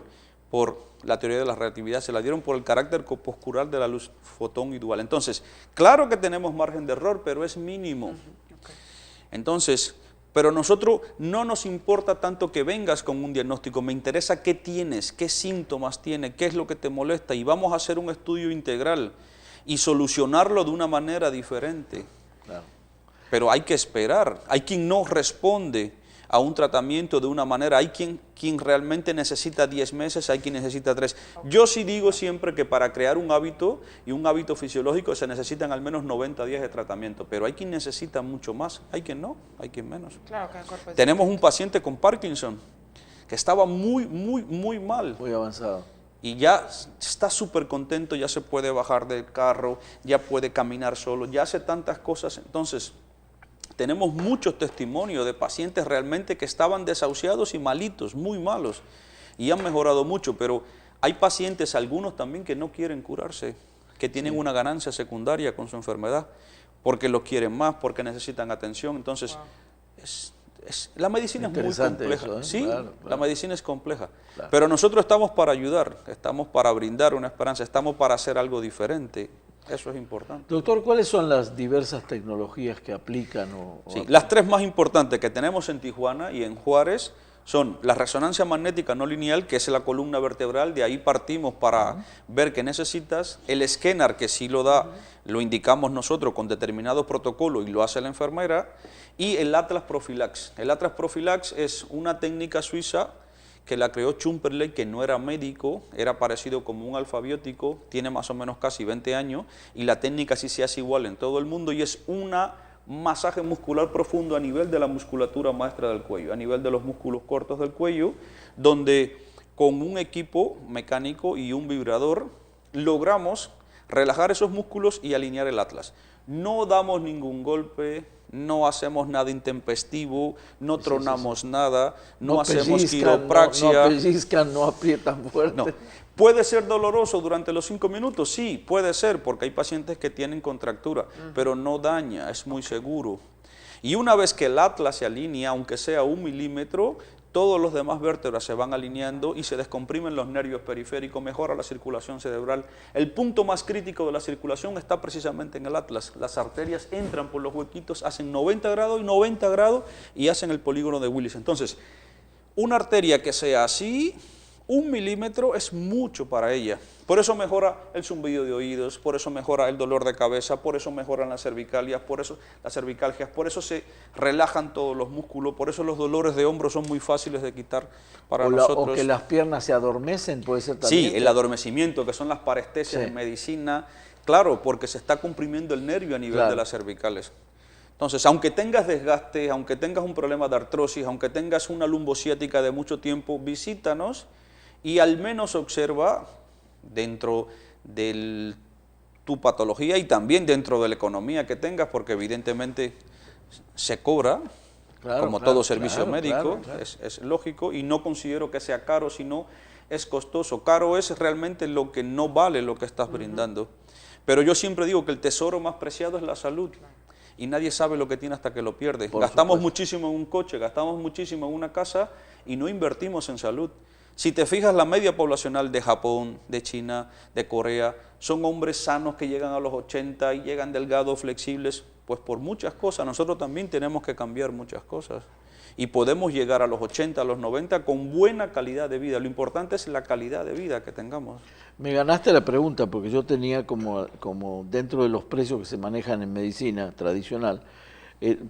E: por la teoría de la relatividad, se la dieron por el carácter corpuscular de la luz, fotón y dual. Entonces, claro que tenemos margen de error, pero es mínimo. Entonces, pero nosotros no nos importa tanto que vengas con un diagnóstico, me interesa qué tienes, qué síntomas tienes, qué es lo que te molesta, y vamos a hacer un estudio integral y solucionarlo de una manera diferente. Claro. Pero hay que esperar, hay quien no responde a un tratamiento de una manera, hay quien realmente necesita 10 meses, hay quien necesita 3. Yo sí digo siempre que para crear un hábito y un hábito fisiológico se necesitan al menos 90 días de tratamiento, pero hay quien necesita mucho más, hay quien no, hay quien menos.
D: Claro, que el cuerpo es
E: Tenemos un paciente con Parkinson que estaba muy mal.
F: Muy avanzado.
E: Y ya está súper contento, ya se puede bajar del carro, ya puede caminar solo, ya hace tantas cosas. Entonces, tenemos muchos testimonios de pacientes realmente que estaban desahuciados y malitos, muy malos, y han mejorado mucho, pero hay pacientes, algunos también, que no quieren curarse, que tienen una ganancia secundaria con su enfermedad, porque lo quieren más, porque necesitan atención. Entonces, la medicina es muy compleja.
F: Eso, ¿eh?
E: Sí,
F: claro.
E: La medicina es compleja, pero nosotros estamos para ayudar, estamos para brindar una esperanza, estamos para hacer algo diferente. Eso es importante.
F: Doctor, ¿cuáles son las diversas tecnologías que aplican?
E: Sí, las 3 más importantes que tenemos en Tijuana y en Juárez son la resonancia magnética no lineal, que es la columna vertebral, de ahí partimos para ver qué necesitas, el escáner, que sí lo da, lo indicamos nosotros con determinado protocolo y lo hace la enfermera, y el Atlas Prophylax. El Atlas Prophylax es una técnica suiza que la creó Schumperle, que no era médico, era parecido como un alfabiótico, tiene más o menos casi 20 años, y la técnica sí se hace igual en todo el mundo, y es un masaje muscular profundo a nivel de la musculatura maestra del cuello, a nivel de los músculos cortos del cuello, donde con un equipo mecánico y un vibrador logramos relajar esos músculos y alinear el atlas. No damos ningún golpe, no hacemos nada intempestivo, no tronamos nada, no hacemos quiropraxia.
F: No pellizcan, no aprietan fuerte.
E: No. ¿Puede ser doloroso durante los 5 minutos? Sí, puede ser, porque hay pacientes que tienen contractura, pero no daña, es muy seguro. Y una vez que el atlas se alinea, aunque sea 1 milímetro, todos los demás vértebras se van alineando y se descomprimen los nervios periféricos, mejora la circulación cerebral. El punto más crítico de la circulación está precisamente en el atlas. Las arterias entran por los huequitos, hacen 90 grados y 90 grados y hacen el polígono de Willis. Entonces, una arteria que sea así, 1 milímetro es mucho para ella. Por eso mejora el zumbido de oídos, por eso mejora el dolor de cabeza, por eso mejoran las cervicalgias, por eso se relajan todos los músculos, por eso los dolores de hombro son muy fáciles de quitar para nosotros.
F: O que las piernas se adormecen, puede ser también.
E: Sí, el adormecimiento, que son las parestesias en medicina, claro, porque se está comprimiendo el nervio a nivel de las cervicales. Entonces, aunque tengas desgaste, aunque tengas un problema de artrosis, aunque tengas una lumbociática de mucho tiempo, visítanos y al menos observa dentro de tu patología y también dentro de la economía que tengas, porque evidentemente se cobra, como todo servicio médico, es lógico, y no considero que sea caro, sino es costoso. Caro es realmente lo que no vale lo que estás brindando. Pero yo siempre digo que el tesoro más preciado es la salud, y nadie sabe lo que tiene hasta que lo pierde. Gastamos muchísimo en un coche, gastamos muchísimo en una casa y no invertimos en salud. Si te fijas, la media poblacional de Japón, de China, de Corea, son hombres sanos que llegan a los 80 y llegan delgados, flexibles, pues por muchas cosas. Nosotros también tenemos que cambiar muchas cosas y podemos llegar a los 80, a los 90 con buena calidad de vida. Lo importante es la calidad de vida que tengamos.
F: Me ganaste la pregunta, porque yo tenía como dentro de los precios que se manejan en medicina tradicional,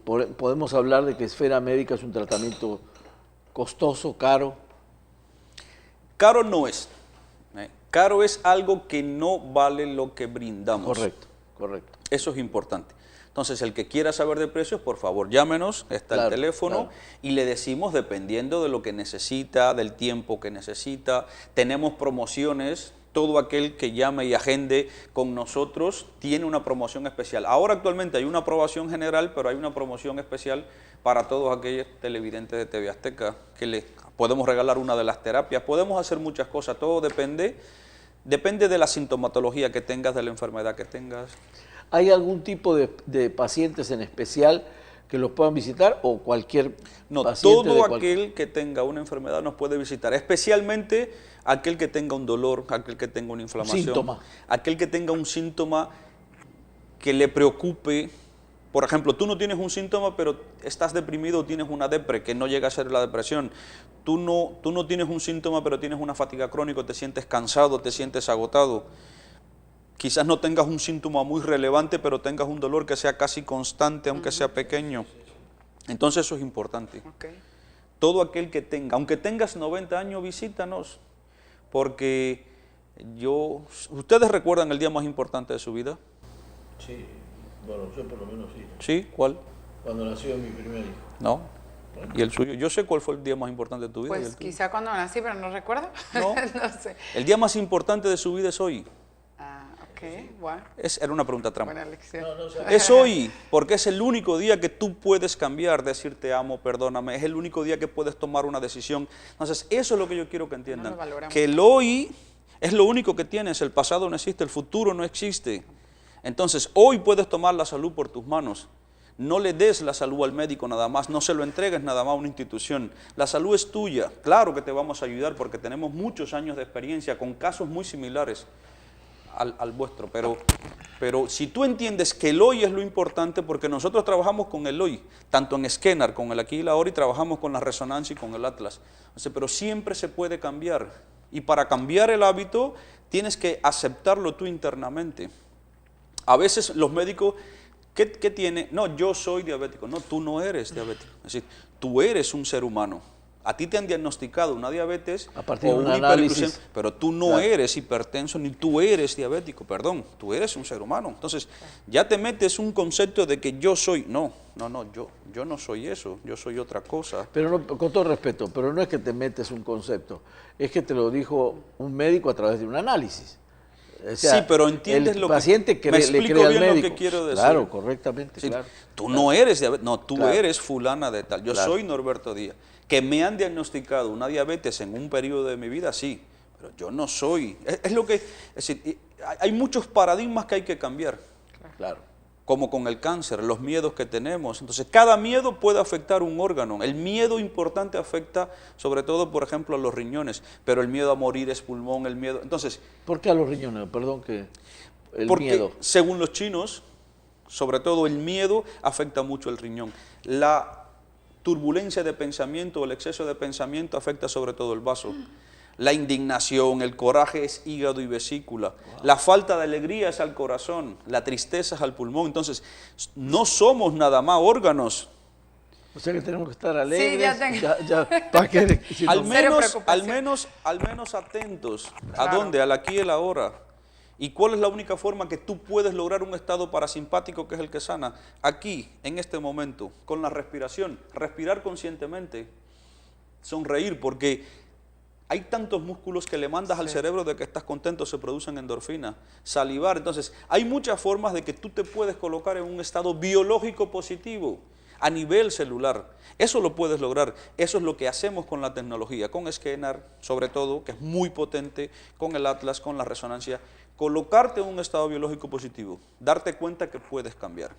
F: podemos hablar de que Esfera Médica es un tratamiento costoso, caro.
E: Caro no es. Caro es algo que no vale lo que brindamos.
F: Correcto.
E: Eso es importante. Entonces, el que quiera saber de precios, por favor, llámenos, está el teléfono, y le decimos dependiendo de lo que necesita, del tiempo que necesita. Tenemos promociones todo aquel que llame y agende con nosotros tiene una promoción especial. Ahora actualmente hay una aprobación general, pero hay una promoción especial para todos aquellos televidentes de TV Azteca, que les podemos regalar una de las terapias, podemos hacer muchas cosas, todo depende de la sintomatología que tengas, de la enfermedad que tengas.
F: ¿Hay algún tipo de pacientes en especial que los puedan visitar o cualquier paciente?
E: No, todo aquel que tenga una enfermedad nos puede visitar, especialmente aquel que tenga un dolor, aquel que tenga una inflamación,
F: síntoma.
E: Aquel que tenga un síntoma que le preocupe. Por ejemplo, tú no tienes un síntoma, pero estás deprimido o tienes una depre, que no llega a ser la depresión. Tú no tienes un síntoma, pero tienes una fatiga crónica, te sientes cansado, te sientes agotado. Quizás no tengas un síntoma muy relevante, pero tengas un dolor que sea casi constante, aunque sea pequeño. Entonces eso es importante.
D: Okay.
E: Todo aquel que tenga, aunque tengas 90 años, visítanos, porque ¿ustedes recuerdan el día más importante de su vida?
F: Sí, bueno, yo por lo menos sí.
E: ¿Sí? ¿Cuál?
F: Cuando nació mi primer hijo.
E: No. ¿Y el suyo? Yo sé cuál fue el día más importante de tu vida.
D: Pues quizá cuando nací, pero no recuerdo.
E: No,
D: no sé.
E: El día más importante de su vida es hoy.
D: Ok, bueno.
E: Era una pregunta trampa.
D: Buena lección.
E: Es hoy, porque es el único día que tú puedes cambiar, decir te amo, perdóname, es el único día que puedes tomar una decisión. Entonces, eso es lo que yo quiero que entiendan, que el hoy es lo único que tienes, el pasado no existe, el futuro no existe. Entonces, hoy puedes tomar la salud por tus manos. No le des la salud al médico nada más, no se lo entregues nada más a una institución. La salud es tuya, claro que te vamos a ayudar porque tenemos muchos años de experiencia con casos muy similares al vuestro, pero si tú entiendes que el hoy es lo importante, porque nosotros trabajamos con el hoy, tanto en Skenar, con el aquí y la ahora, y trabajamos con la resonancia y con el Atlas, pero siempre se puede cambiar, y para cambiar el hábito tienes que aceptarlo tú internamente. A veces los médicos, ¿qué tiene? No, yo soy diabético. No, tú no eres diabético, es decir, tú eres un ser humano. A ti te han diagnosticado una diabetes
F: a partir
E: o
F: de un
E: una
F: análisis,
E: pero tú no eres hipertenso ni tú eres diabético, perdón, tú eres un ser humano. Entonces, ya te metes un concepto de que yo soy, no, yo no soy eso, yo soy otra cosa.
F: Pero no, con todo respeto, pero no es que te metes un concepto, es que te lo dijo un médico a través de un análisis. O sea,
E: sí, pero entiendes lo
F: paciente
E: que me explico
F: le cree
E: bien
F: al médico.
E: Lo que quiero decir.
F: Claro, correctamente,
E: sí,
F: claro.
E: Tú no eres diabetes, no, tú eres fulana de tal. Yo
F: Claro.
E: soy Norberto Díaz. Que me han diagnosticado una diabetes en un periodo de mi vida, sí, pero yo no soy. Es decir, hay muchos paradigmas que hay que cambiar.
F: Claro.
E: Como con el cáncer, los miedos que tenemos. Entonces, cada miedo puede afectar un órgano. El miedo importante afecta, sobre todo, por ejemplo, a los riñones, pero el miedo a morir es pulmón, el miedo. Entonces,
F: ¿por qué a los riñones? Perdón que
E: porque,
F: miedo.
E: según los chinos, sobre todo el miedo afecta mucho el riñón. La turbulencia de pensamiento o el exceso de pensamiento afecta sobre todo el vaso. La indignación, el coraje es hígado y vesícula. Wow. La falta de alegría es al corazón, la tristeza es al pulmón. Entonces, no somos nada más órganos.
F: O sea que tenemos que estar alegres.
D: Sí, ya tengo.
F: ¿Para qué?
E: al menos atentos. Claro. ¿A dónde? Al aquí y el ahora. ¿Y cuál es la única forma que tú puedes lograr un estado parasimpático que es el que sana? Aquí, en este momento, con la respiración. Respirar conscientemente. Sonreír, porque hay tantos músculos que le mandas al cerebro de que estás contento, se producen endorfinas. Salivar. Entonces, hay muchas formas de que tú te puedes colocar en un estado biológico positivo a nivel celular. Eso lo puedes lograr. Eso es lo que hacemos con la tecnología, con Skenar, sobre todo, que es muy potente, con el Atlas, con la resonancia. Colocarte en un estado biológico positivo, darte cuenta que puedes cambiar.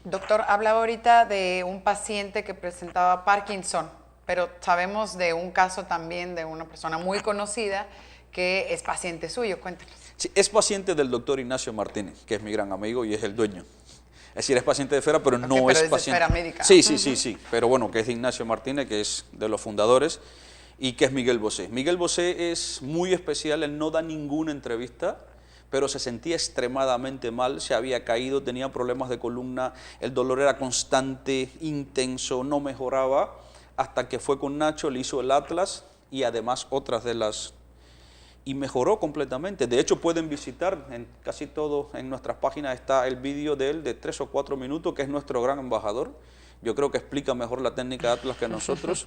D: Doctor, hablaba ahorita de un paciente que presentaba Parkinson, pero sabemos de un caso también de una persona muy conocida que es paciente suyo. Cuéntanos.
E: Sí, es paciente del doctor Ignacio Martínez, que es mi gran amigo y es el dueño. Es decir, es paciente de Esfera, pero no
D: pero
E: es
D: paciente.
E: De
D: Esfera Médica.
E: Sí, pero bueno, que es de Ignacio Martínez, que es de los fundadores, y que es Miguel Bosé. Miguel Bosé es muy especial, él no da ninguna entrevista, pero se sentía extremadamente mal, se había caído, tenía problemas de columna, el dolor era constante, intenso, no mejoraba, hasta que fue con Nacho, le hizo el Atlas y además otras de las... y mejoró completamente. De hecho, pueden visitar, en casi todo, en nuestras páginas está el vídeo de él de 3 o 4 minutos, que es nuestro gran embajador. Yo creo que explica mejor la técnica de Atlas que nosotros,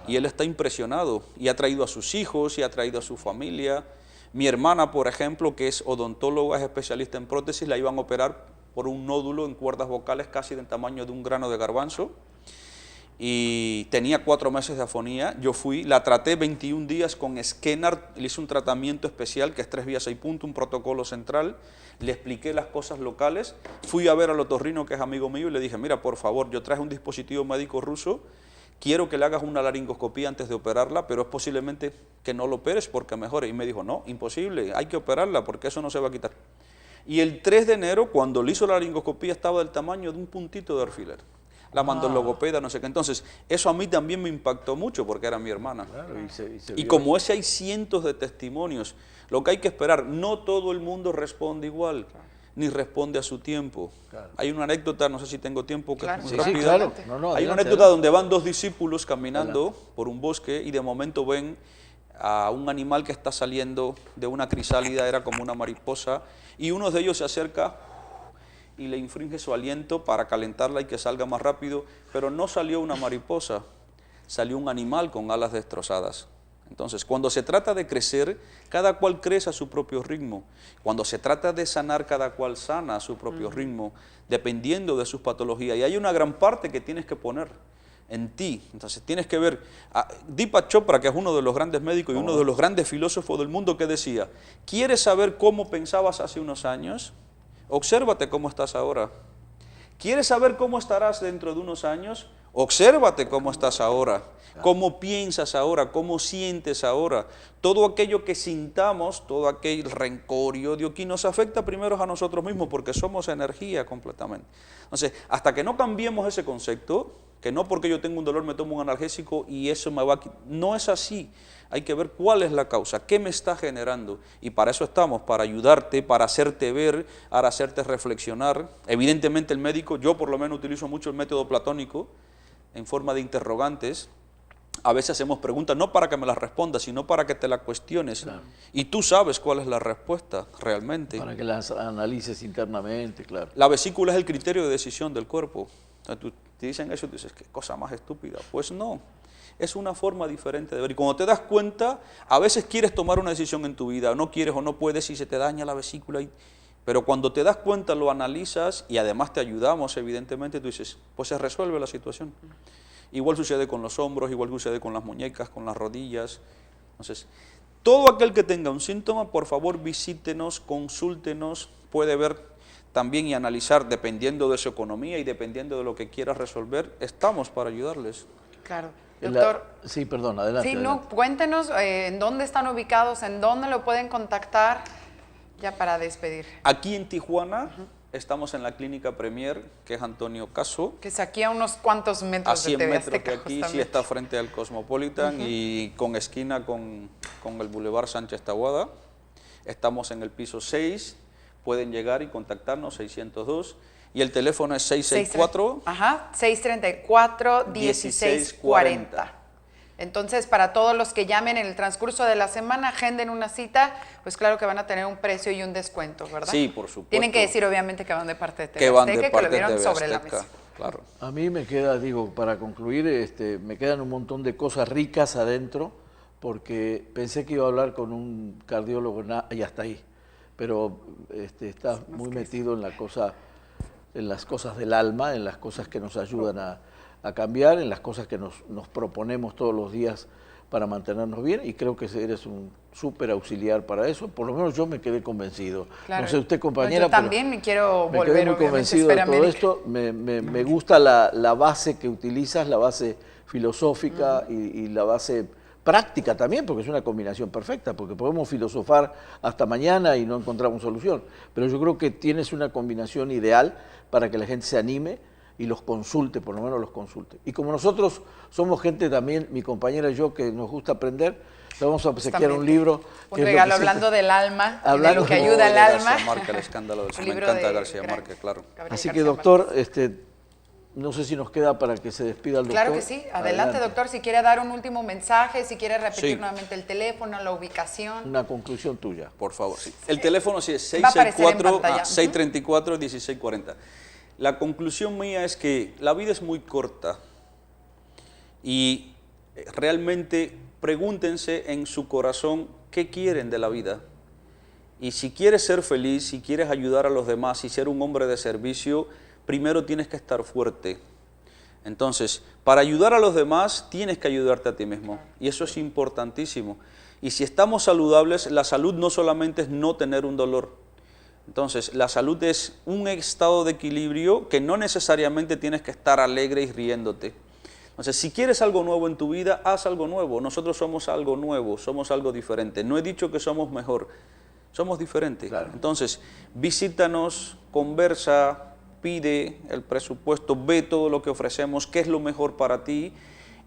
E: y él está impresionado, y ha traído a sus hijos, y ha traído a su familia. Mi hermana, por ejemplo, que es odontóloga, es especialista en prótesis, la iban a operar por un nódulo en cuerdas vocales casi del tamaño de un grano de garbanzo y tenía 4 meses de afonía. Yo fui, la traté 21 días con Skenar, le hice un tratamiento especial que es 3 vías 6 puntos, un protocolo central, le expliqué las cosas locales, fui a ver al otorrino que es amigo mío y le dije, mira, por favor, yo traje un dispositivo médico ruso, quiero que le hagas una laringoscopía antes de operarla, pero es posiblemente que no lo operes porque mejore. Y me dijo, no, imposible, hay que operarla porque eso no se va a quitar. Y el 3 de enero, cuando le hizo la laringoscopía, estaba del tamaño de un puntito de alfiler. La mandó el logopeda, no sé qué. Entonces, eso a mí también me impactó mucho porque era mi hermana.
F: Claro,
E: y como ese hay cientos de testimonios. Lo que hay que esperar, no todo el mundo responde igual. Ni responde a su tiempo. Claro. Hay una anécdota, no sé si tengo tiempo, que es muy rápida. Sí, claro. Hay una anécdota donde van 2 discípulos caminando por un bosque y de momento ven a un animal que está saliendo de una crisálida, era como una mariposa, y uno de ellos se acerca y le infringe su aliento para calentarla y que salga más rápido, pero no salió una mariposa, salió un animal con alas destrozadas. Entonces, cuando se trata de crecer, cada cual crece a su propio ritmo. Cuando se trata de sanar, cada cual sana a su propio ritmo, dependiendo de sus patologías. Y hay una gran parte que tienes que poner en ti. Entonces, tienes que ver a Deepak Chopra, que es uno de los grandes médicos y uno de los grandes filósofos del mundo, que decía, ¿quieres saber cómo pensabas hace unos años? Obsérvate cómo estás ahora. ¿Quieres saber cómo estarás dentro de unos años? Obsérvate cómo estás ahora, cómo piensas ahora, cómo sientes ahora. Todo aquello que sintamos, todo aquel rencor y odio que nos afecta primero a nosotros mismos porque somos energía completamente. Entonces, hasta que no cambiemos ese concepto, que no porque yo tengo un dolor me tomo un analgésico y eso me va a quitar. No es así. Hay que ver cuál es la causa, qué me está generando. Y para eso estamos, para ayudarte, para hacerte ver, para hacerte reflexionar. Evidentemente el médico, yo por lo menos utilizo mucho el método platónico, en forma de interrogantes. A veces hacemos preguntas no para que me las respondas, sino para que te las cuestiones. Claro. Y tú sabes cuál es la respuesta realmente.
F: Para que las analices internamente, claro.
E: La vesícula es el criterio de decisión del cuerpo. Entonces, tú te dicen eso y tú dices, qué cosa más estúpida. Pues no, es una forma diferente de ver. Y cuando te das cuenta, a veces quieres tomar una decisión en tu vida, no quieres o no puedes y se te daña la vesícula. Pero cuando te das cuenta, lo analizas y además te ayudamos, evidentemente, tú dices, pues se resuelve la situación. Igual sucede con los hombros, igual sucede con las muñecas, con las rodillas. Entonces, todo aquel que tenga un síntoma, por favor visítenos, consúltenos, puede ver también y analizar dependiendo de su economía y dependiendo de lo que quiera resolver, estamos para ayudarles.
D: Claro. Doctor.
F: Sí, perdón, adelante.
D: Sí,
F: adelante.
D: No, cuéntenos en dónde están ubicados, en dónde lo pueden contactar, ya para despedir.
E: Aquí en Tijuana, estamos en la Clínica Premier, que es Antonio Caso.
D: Que es aquí a unos cuantos metros
E: a 100
D: de TV
E: metros
D: Azteca,
E: de aquí,
D: justamente.
E: sí está frente al Cosmopolitan y con esquina con el Boulevard Sánchez Taboada. Estamos en el piso 6, pueden llegar y contactarnos, 602. Y el teléfono es
D: 634-1640. Entonces, para todos los que llamen en el transcurso de la semana, agenden una cita, pues claro que van a tener un precio y un descuento, ¿verdad?
E: Sí, por supuesto.
D: Tienen que decir, obviamente, que van de parte de TV
E: que van
D: Azteca,
E: de parte
D: que lo vieron
E: de
D: sobre la
E: Azteca,
D: mesa.
E: claro.
F: A mí me queda, digo, para concluir, me quedan un montón de cosas ricas adentro, porque pensé que iba a hablar con un cardiólogo y hasta ahí, pero estás muy metido en las cosas del alma, en las cosas que nos ayudan a cambiar, en las cosas que nos proponemos todos los días para mantenernos bien, y creo que eres un súper auxiliar para eso. Por lo menos yo me quedé convencido.
D: Claro.
F: No sé usted, compañera,
D: yo también me quiero volver,
F: quedé muy convencido de todo esto. Me gusta la base que utilizas, la base filosófica y la base práctica también, porque es una combinación perfecta, porque podemos filosofar hasta mañana y no encontramos solución, pero yo creo que tienes una combinación ideal para que la gente se anime y los consulte, por lo menos los consulte. Y como nosotros somos gente también, mi compañera y yo, que nos gusta aprender, le vamos a obsequiar un libro.
D: Un regalo hablando del alma, de lo que ayuda al alma.
E: García Márquez, el escándalo del me encanta García Márquez, claro.
F: Así que, doctor, no sé si nos queda para que se despida el doctor.
D: Claro que sí. Adelante, doctor, si quiere dar un último mensaje, si quiere repetir nuevamente el teléfono, la ubicación.
F: Una conclusión tuya.
E: Por favor, sí. El teléfono sí es 664-634-1640. La conclusión mía es que la vida es muy corta y realmente pregúntense en su corazón qué quieren de la vida. Y si quieres ser feliz, si quieres ayudar a los demás y ser un hombre de servicio, primero tienes que estar fuerte. Entonces, para ayudar a los demás, tienes que ayudarte a ti mismo. Y eso es importantísimo. Y si estamos saludables, la salud no solamente es no tener un dolor. Entonces, la salud es un estado de equilibrio que no necesariamente tienes que estar alegre y riéndote. Entonces, si quieres algo nuevo en tu vida, haz algo nuevo. Nosotros somos algo nuevo, somos algo diferente. No he dicho que somos mejor, somos diferentes. Claro. Entonces, visítanos, conversa, pide el presupuesto, ve todo lo que ofrecemos, qué es lo mejor para ti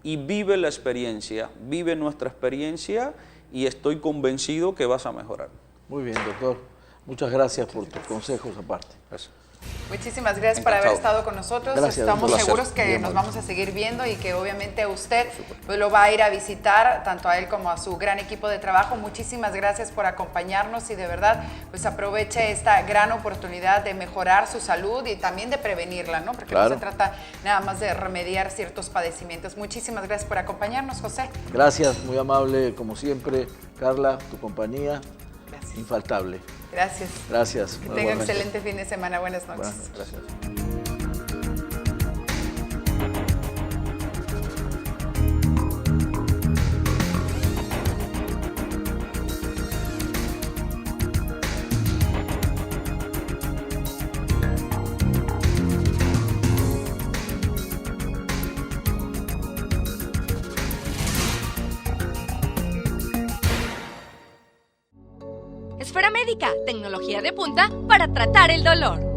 E: y vive la experiencia, vive nuestra experiencia y estoy convencido que vas a mejorar.
F: Muy bien, doctor. Muchas gracias por tus consejos aparte.
E: Gracias.
D: Muchísimas gracias por haber estado con nosotros.
F: Gracias,
D: estamos seguros que nos vamos a seguir viendo y que obviamente usted pues, lo va a ir a visitar, tanto a él como a su gran equipo de trabajo. Muchísimas gracias por acompañarnos y de verdad pues aproveche esta gran oportunidad de mejorar su salud y también de prevenirla, ¿no? Porque no se trata nada más de remediar ciertos padecimientos. Muchísimas gracias por acompañarnos, José.
F: Gracias, muy amable como siempre, Carla, tu compañía.
D: Gracias.
F: Infaltable.
D: Gracias.
F: Gracias.
D: Que tenga excelente fin de semana. Buenas noches.
E: Buenas noches. Gracias.
B: Esfera Médica, tecnología de punta para tratar el dolor.